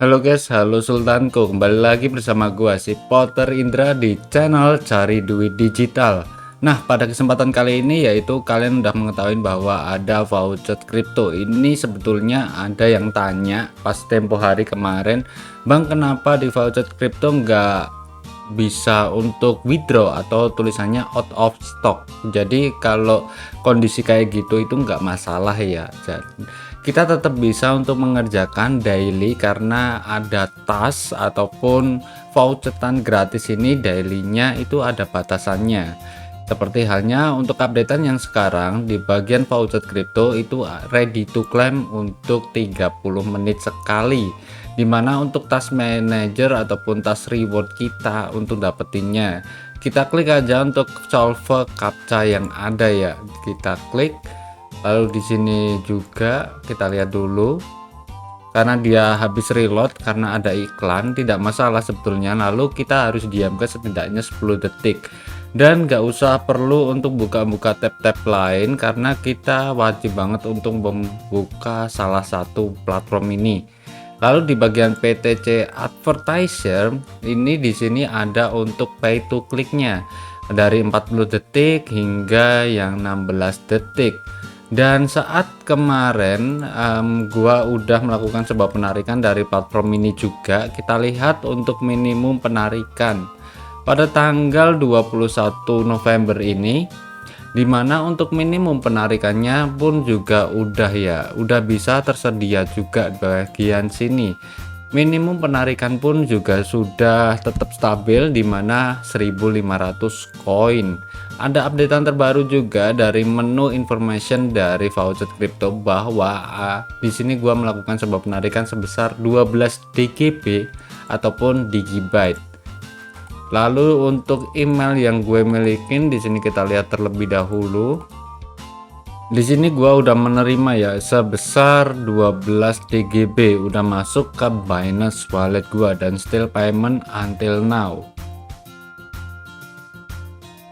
Halo guys, halo Sultanku. Kembali lagi bersama gua si Potter Indra di channel Cari Duit Digital. Nah, pada kesempatan kali ini yaitu kalian udah mengetahui bahwa ada voucher kripto. Ini sebetulnya ada yang tanya pas tempo hari kemarin, "Bang, kenapa di voucher kripto nggak bisa untuk withdraw atau tulisannya out of stock?" Jadi kalau kondisi kayak gitu itu nggak masalah ya. Kita tetap bisa untuk mengerjakan daily karena ada task ataupun voucheran gratis ini dailynya itu ada batasannya. Seperti halnya untuk updatean yang sekarang di bagian voucher crypto itu ready to claim untuk 30 menit sekali, dimana untuk task manager ataupun task reward kita untuk dapetinnya kita klik aja untuk solve captcha yang ada ya, kita klik. Lalu di sini juga kita lihat dulu, karena dia habis reload karena ada iklan tidak masalah sebetulnya. Lalu kita harus diamkan setidaknya 10 detik dan nggak usah perlu untuk buka-buka tab-tab lain karena kita wajib banget untuk membuka salah satu platform ini. Lalu di bagian PTC advertiser ini di sini ada untuk pay to click-nya dari 40 detik hingga yang 16 detik. Dan saat kemarin gua udah melakukan sebuah penarikan dari platform ini juga, kita lihat untuk minimum penarikan pada tanggal 21 November ini, dimana untuk minimum penarikannya pun juga udah bisa tersedia juga bagian sini. Minimum penarikan pun juga sudah tetap stabil di mana 1.500 koin. Ada updatean terbaru juga dari menu information dari voucher crypto bahwa di sini gua melakukan sebuah penarikan sebesar 12 DGB ataupun digibyte. Lalu untuk email yang gue milikin di sini kita lihat terlebih dahulu. Di sini gua udah menerima ya sebesar 12 DGB udah masuk ke Binance wallet gua dan still payment until now.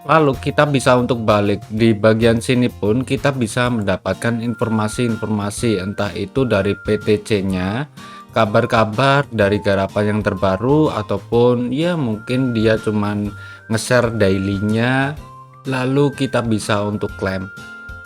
Lalu kita bisa untuk balik di bagian sini pun kita bisa mendapatkan informasi-informasi entah itu dari PTC-nya, kabar-kabar dari garapan yang terbaru ataupun ya mungkin dia cuman nge-share daily-nya. Lalu kita bisa untuk klaim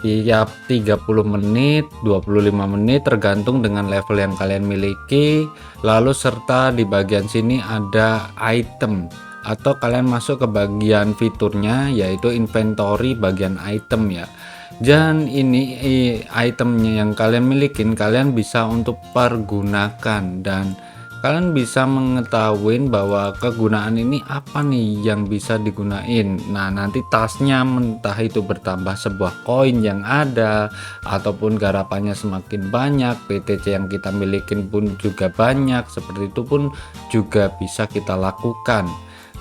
tiap 30 menit, 25 menit tergantung dengan level yang kalian miliki. Lalu serta di bagian sini ada item atau kalian masuk ke bagian fiturnya yaitu inventory bagian item ya. Dan ini itemnya yang kalian milikin kalian bisa untuk pergunakan dan kalian bisa mengetahui bahwa kegunaan ini apa nih yang bisa digunain. Nah, nanti tasnya entah itu bertambah sebuah koin yang ada ataupun garapannya semakin banyak, PTC yang kita milikin pun juga banyak, seperti itu pun juga bisa kita lakukan.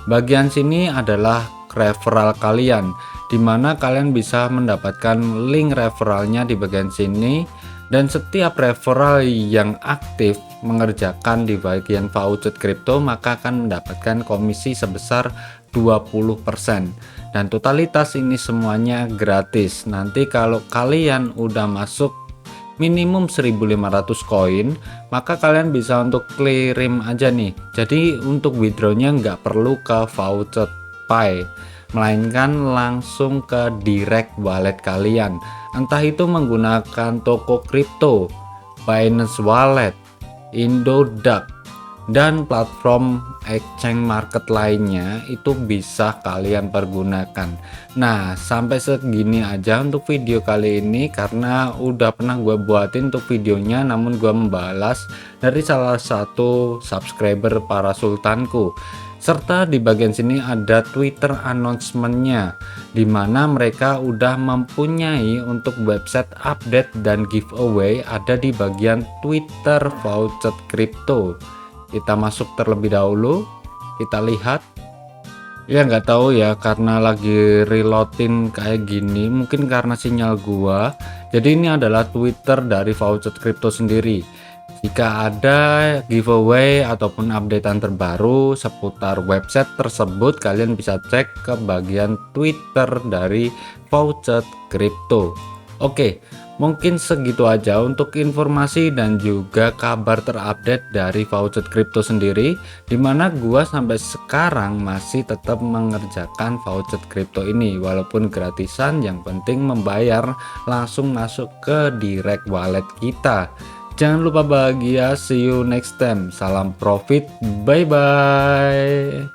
Bagian sini adalah referral kalian, dimana kalian bisa mendapatkan link referralnya di bagian sini. Dan setiap referral yang aktif mengerjakan di bagian voucher crypto maka akan mendapatkan komisi sebesar 20% dan totalitas ini semuanya gratis. Nanti kalau kalian udah masuk minimum 1.500 koin maka kalian bisa untuk kirim aja nih, jadi untuk withdrawnya nggak perlu ke voucher Pi melainkan langsung ke direct wallet kalian, entah itu menggunakan toko kripto, Binance Wallet, Indodax, dan platform exchange market lainnya itu bisa kalian pergunakan. Nah, sampai segini aja untuk video kali ini karena udah pernah gue buatin untuk videonya namun gue membalas dari salah satu subscriber para sultanku. Serta di bagian sini ada Twitter announcement-nya, dimana mereka udah mempunyai untuk website update dan giveaway ada di bagian Twitter voucher crypto. Kita masuk terlebih dahulu, kita lihat. Ya nggak tahu ya karena lagi reloading kayak gini, mungkin karena sinyal gua. Jadi ini adalah Twitter dari voucher crypto sendiri. Jika ada giveaway ataupun updatean terbaru seputar website tersebut, kalian bisa cek ke bagian Twitter dari voucher crypto. Oke, Mungkin segitu aja untuk informasi dan juga kabar terupdate dari Vouchet Crypto sendiri, dimana gua sampai sekarang masih tetap mengerjakan Vouchet Crypto ini walaupun gratisan, yang penting membayar langsung masuk ke direct wallet kita. Jangan lupa bahagia, see you next time, salam profit, bye bye.